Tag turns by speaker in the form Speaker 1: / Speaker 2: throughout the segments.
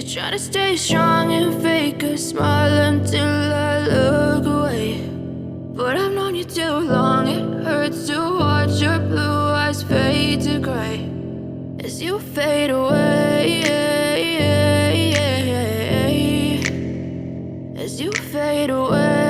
Speaker 1: Try to stay strong and fake a smile until I look away. But I've known you too long, it hurts to watch your blue eyes fade to gray as you fade away, as you fade away.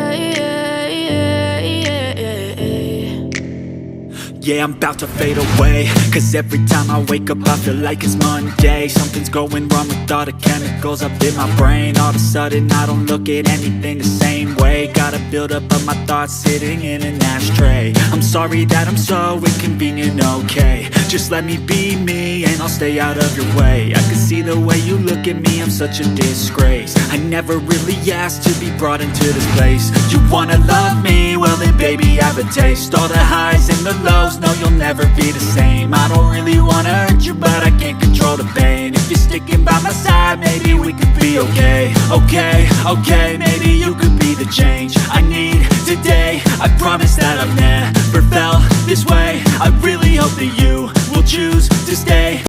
Speaker 2: Yeah, I'm about to fade away, cause every time I wake up I feel like it's Monday. Something's going wrong with all the chemicals up in my brain. All of a sudden I don't look at anything the same way. Got a buildup of my thoughts sitting in an ashtray. I'm sorry that I'm so inconvenient, okay. Just let me be me and I'll stay out of your way. I can see the way you look at me, I'm such a disgrace. I never really asked to be brought into this place. You wanna love me? Well then baby have a taste. All the highs and the lows, no, you'll never be the same. I don't really wanna hurt you, but I can't control the pain. If you're sticking by my side, maybe we could be okay. Okay, maybe you could be the change I need today. I promise that I've never felt this way. I really hope that you will choose to stay.